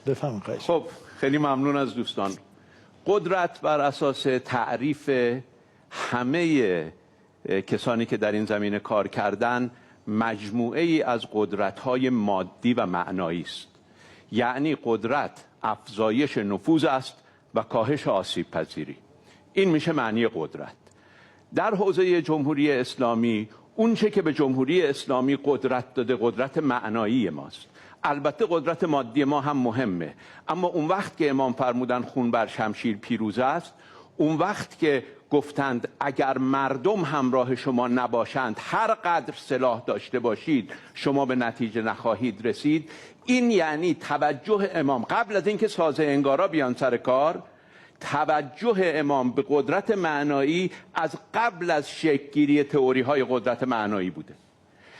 بفهمید. خب خیلی ممنون از دوستان. قدرت بر اساس تعریف همه کسانی که در این زمینه کار کردن مجموعه ای از قدرت‌های مادی و معنایی است. یعنی قدرت افزایش نفوذ است و کاهش آسیب پذیری. این میشه معنی قدرت. در حوزه جمهوری اسلامی اون چه که به جمهوری اسلامی قدرت داده قدرت معنایی ماست. البته قدرت مادی ما هم مهمه، اما اون وقت که امام فرمودن خون بر شمشیر پیروز است، اون وقت که گفتند اگر مردم همراه شما نباشند هر قدر سلاح داشته باشید شما به نتیجه نخواهید رسید، این یعنی توجه امام قبل از اینکه سازه انگارا بیان سر کار، توجه امام به قدرت معنایی از قبل از شکل‌گیری تئوری‌های قدرت معنایی بوده.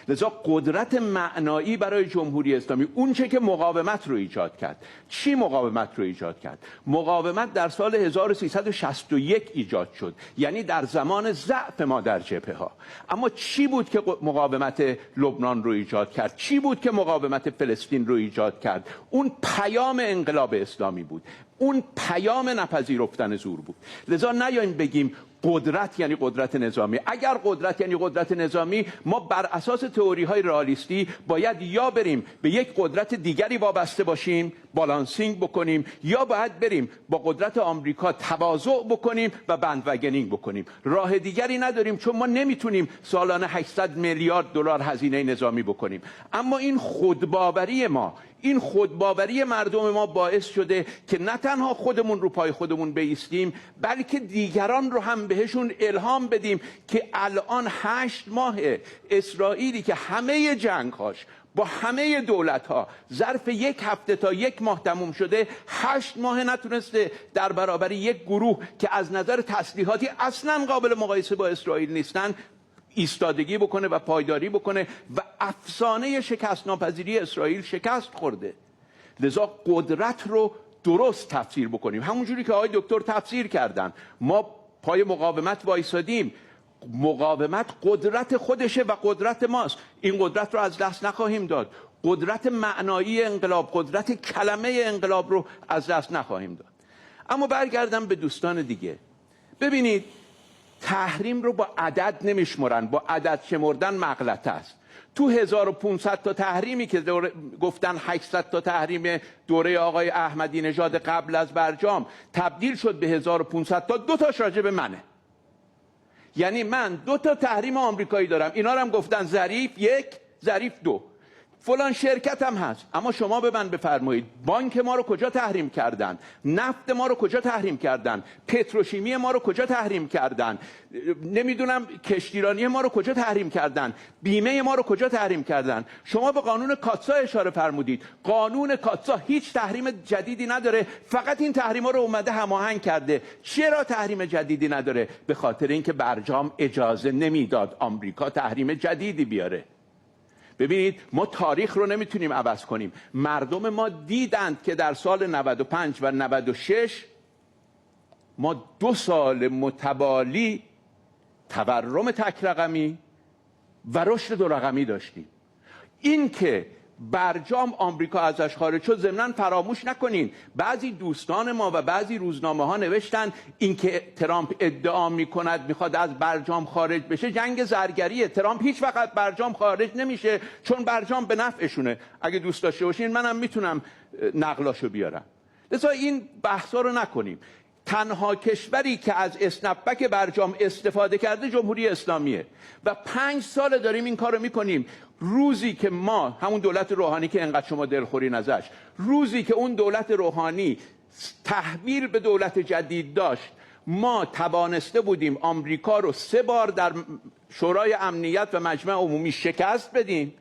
لذا قدرت معنایی برای جمهوری اسلامی اون چه که مقاومت رو ایجاد کرد. چی مقاومت رو ایجاد کرد؟ مقاومت در سال 1361 ایجاد شد، یعنی در زمان ضعف ما در جبهه ها. اما چی بود که مقاومت لبنان رو ایجاد کرد؟ چی بود که مقاومت فلسطین رو ایجاد کرد؟ اون پیام انقلاب اسلامی بود، اون پیام نپذیرفتن زور بود. لذا نیاییم بگیم قدرت یعنی قدرت نظامی. اگر قدرت یعنی قدرت نظامی، ما بر اساس تئوری‌های رئالیستی باید یا بریم به یک قدرت دیگری وابسته باشیم، بالانسینگ بکنیم، یا باید بریم با قدرت آمریکا تواضع بکنیم و بندوگنینگ بکنیم. راه دیگری نداریم، چون ما نمیتونیم سالانه 800 میلیارد دلار هزینه نظامی بکنیم. اما این خودباوری مردم ما باعث شده که نه تنها خودمون رو پای خودمون بایستیم، بلکه دیگران رو هم بهشون الهام بدیم که الان 8 ماه اسرائیلی که همه جنگ‌هاش با همه دولت‌ها ظرف 1 هفته تا 1 ماه تموم شده، 8 ماه نتونسته در برابر یک گروه که از نظر تسلیحاتی اصلاً قابل مقایسه با اسرائیل نیستن ایستادگی بکنه و پایداری بکنه و افسانه شکست ناپذیری اسرائیل شکست خورده. لذا قدرت رو درست تفسیر بکنیم، همونجوری که آقای دکتر تفسیر کردن. ما پای مقاومت وایسادیم، مقاومت قدرت خودشه و قدرت ماست. این قدرت رو از دست نخواهیم داد. قدرت معنایی انقلاب، قدرت کلمه انقلاب رو از دست نخواهیم داد. اما برگردم به دوستان دیگه. ببینید، تحریم رو با عدد نمیشمرن، با عدد شمردن مغلطه است. تو 1500 تا تحریمی که گفتن 800 تا تحریم دوره آقای احمدی نژاد قبل از برجام تبدیل شد به 1500 تا، 2 تاش راجع به منه. یعنی من 2 تا تحریم آمریکایی دارم، اینا رو هم گفتن ظریف 1 ظریف 2، فلان شرکت هم هست. اما شما به من بفرمایید بانک ما رو کجا تحریم کردن؟ نفت ما رو کجا تحریم کردن؟ پتروشیمی ما رو کجا تحریم کردن؟ نمیدونم کشتیرانی ما رو کجا تحریم کردن؟ بیمه ما رو کجا تحریم کردن؟ شما به قانون کاتسا اشاره فرمودید. قانون کاتسا هیچ تحریم جدیدی نداره، فقط این تحریما رو اومده هماهنگ کرده. چرا تحریم جدیدی نداره؟ به خاطر اینکه برجام اجازه نمیداد آمریکا تحریم جدیدی بیاره. ببینید، ما تاریخ رو نمیتونیم عوض کنیم. مردم ما دیدند که در سال 95 و 96 ما 2 سال متوالی تورم تک رقمی و رشد 2 رقمی داشتیم. این که برجام آمریکا ازش خارج شد، ضمناً فراموش نکنین بعضی دوستان ما و بعضی روزنامه ها نوشتن اینکه ترامپ ادعا میکند میخواد از برجام خارج بشه جنگ زرگریه. ترامپ هیچ وقت برجام خارج نمیشه، چون برجام به نفعشونه. اگه دوست داشته باشین منم میتونم نقلاشو بیارم. لذا این بحثا رو نکنیم. تنها کشوری که از اسنپبک برجام استفاده کرده جمهوری اسلامیه و 5 سال داریم این کارو میکنیم. روزی که ما، همون دولت روحانی که انقدر شما دلخورین ازش، روزی که اون دولت روحانی تحویل به دولت جدید داشت، ما توانسته بودیم آمریکا رو 3 بار در شورای امنیت و مجمع عمومی شکست بدیم،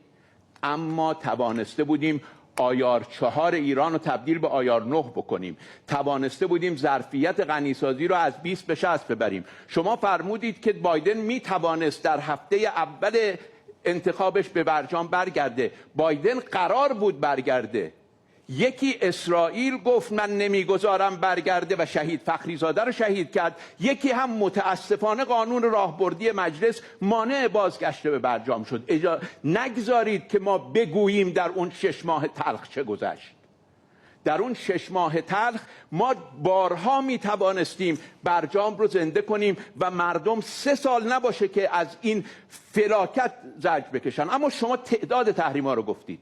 اما توانسته بودیم آیار 4 ایران رو تبدیل به آیار 9 بکنیم. توانسته بودیم ظرفیت غنیسازی رو از 20 به 60 ببریم. شما فرمودید که بایدن میتوانست در هفته اول انتخابش به برجام برگرده. بایدن قرار بود برگرده. یکی اسرائیل گفت من نمیگذارم برگرده و شهید فخریزاده رو شهید کرد. یکی هم متاسفانه قانون راهبردی مجلس مانع بازگشت به برجام شد. نگذارید که ما بگوییم در اون 6 ماه تلخ چه گذشت. در اون 6 ماه تلخ ما بارها می توانستیم برجام رو زنده کنیم و مردم 3 سال نباشه که از این فلاکت زجر بکشن. اما شما تعداد تحریم ها رو گفتید.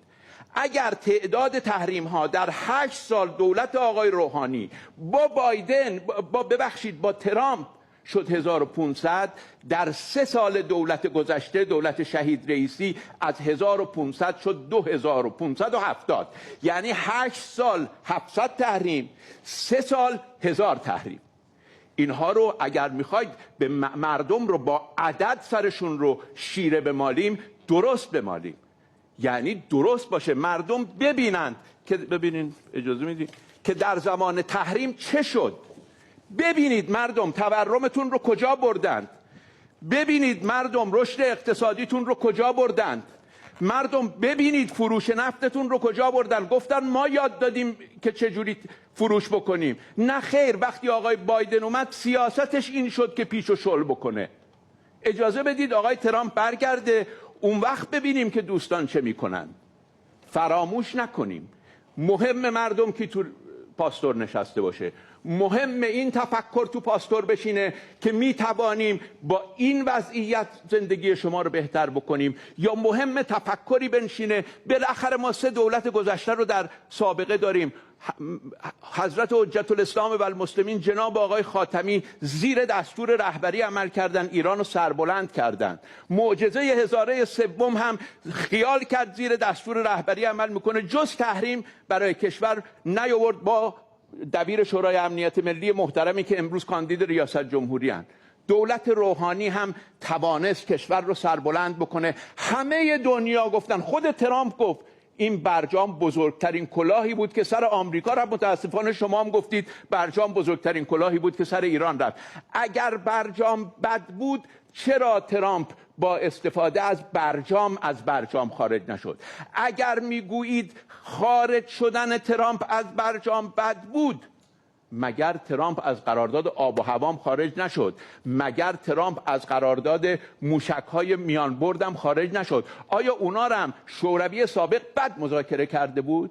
اگر تعداد تحریم ها در 8 سال دولت آقای روحانی با بایدن با ترامپ شد 1500، در 3 سال دولت گذشته دولت شهید رئیسی از 1500 شد 2570. یعنی 8 سال 700 تحریم، 3 سال 1000 تحریم. اینها رو اگر میخواید به مردم رو با عدد سرشون رو شیره بمالیم، درست بمالیم. یعنی درست باشه، مردم ببینند که ببینین اجازه میدید که در زمان تحریم چه شد. ببینید مردم تورمتون رو کجا بردند. ببینید مردم رشد اقتصادیتون رو کجا بردند. مردم ببینید فروش نفتتون رو کجا بردن. گفتن ما یاد دادیم که چجوری فروش بکنیم. نه خیر، وقتی آقای بایدن اومد سیاستش این شد که پیش و شل بکنه. اجازه بدید آقای ترامپ برگرده، اون وقت ببینیم که دوستان چه میکنن. فراموش نکنیم مهم مردم که تو پاستور نشسته باشه، مهم این تفکر تو پاستور بشینه که می توانیم با این وضعیت زندگی شما رو بهتر بکنیم، یا مهم تفکری بنشینه بالاخره ما 3 دولت گذشته رو در سابقه داریم. حضرت حجت الاسلام و المسلمین جناب آقای خاتمی زیر دستور رهبری عمل کردن، ایران رو سربلند کردن. معجزه هزاره سوم هم خیال کرد زیر دستور رهبری عمل میکنه، جز تحریم برای کشور نیاورد. با دبیر شورای امنیت ملی محترمی که امروز کاندید ریاست جمهوری هستند، دولت روحانی هم توانست کشور رو سربلند بکنه. همه دنیا گفتن، خود ترامپ گفت این برجام بزرگترین کلاهی بود که سر آمریکا رفت. متاسفانه شما هم گفتید برجام بزرگترین کلاهی بود که سر ایران رفت. اگر برجام بد بود چرا ترامپ با استفاده از برجام خارج نشد؟ اگر میگویید خارج شدن ترامپ از برجام بد بود، مگر ترامپ از قرارداد آب و هوام خارج نشد؟ مگر ترامپ از قرارداد موشک‌های میان بردم خارج نشد؟ آیا اونا رو هم شوروی سابق بد مذاکره کرده بود؟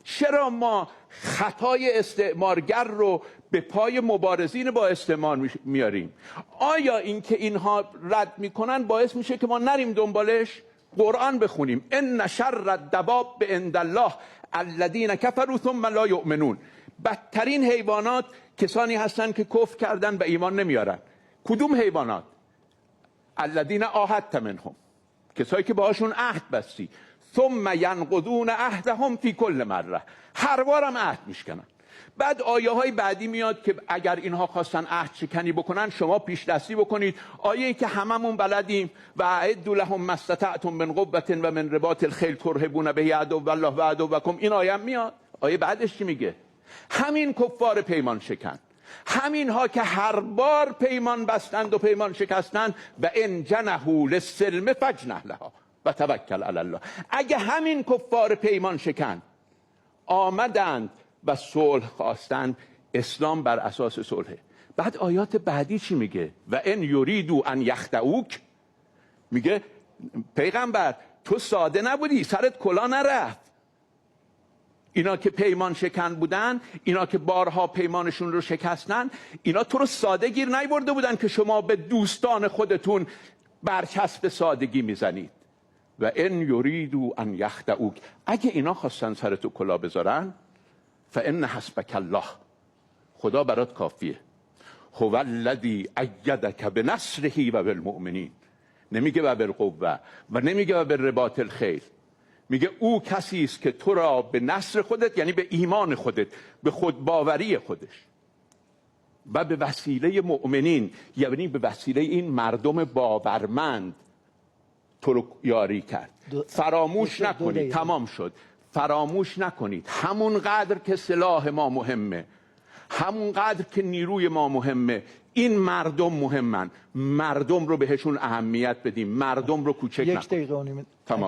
چرا ما خطای استعمارگر رو به پای مبارزین با استعمار میاریم؟ آیا اینکه اینها رد میکنن باعث میشه که ما نریم دنبالش؟ قرآن بخونیم، ان شر الدواب عند الله الذین کفروا ثم لا یؤمنون. بدترین حیوانات کسانی هستند که کفر کردن و ایمان نمیارن. کدوم حیوانات؟ الذین عاهدت منهم، کسایی که باهاشون عهد بستی. ثم ینقضون عهدهم فی کل مره، هر بارم عهد میشکنن. بعد آیه های بعدی میاد که اگر اینها خواستن عهد شکنی بکنن شما پیش دستی بکنید. آیه که هممون بلدیم، و اعدوا لهم ما استطعتم من قوة و من رباط الخیل ترهبون به عدو الله و عدوکم. این آیه هم میاد. آیه بعدش چی میگه؟ همین کفار پیمان شکن، همین ها که هر بار پیمان بستند و پیمان شکستند، و ان جنحوا للسلم فاجنح لها و توکل علی الله. اگه همین کفار پیمان شکن آمدند و صلح خواستند، اسلام بر اساس صلحه. بعد آیات بعدی چی میگه؟ و ان یریدوا ان یخدعوک، میگه پیغمبر تو ساده نبودی، سرت کلا نرفت. اینا که پیمان شکن بودن، اینا که بارها پیمانشون رو شکستن، اینا تو رو ساده گیر نیورده بودن که شما به دوستان خودتون برچسب سادگی میزنید. و ان یریدوا ان یخدعوک، اگه اینا خواستن سرتو کلا بذارن، فان حسبک الله، خدا برات کافیه. هو الذی ایدک بنصره و بالمؤمنین. نمیگه و بالقوه و نمیگه و بالرباط الخیل، میگه او کسی است که تو را به نصر خودت، یعنی به ایمان خودت، به خودباوری خودش، و به وسیله مؤمنین، یعنی به وسیله این مردم باورمند تو رو یاری کرد. فراموش نکنید، تمام شد، فراموش نکنید همون قدر که سلاح ما مهمه، همون قدر که نیروی ما مهمه، این مردم مهمن. مردم رو بهشون اهمیت بدیم، مردم رو کوچک نکنیم. 1 دقیقه و نیم. تمام.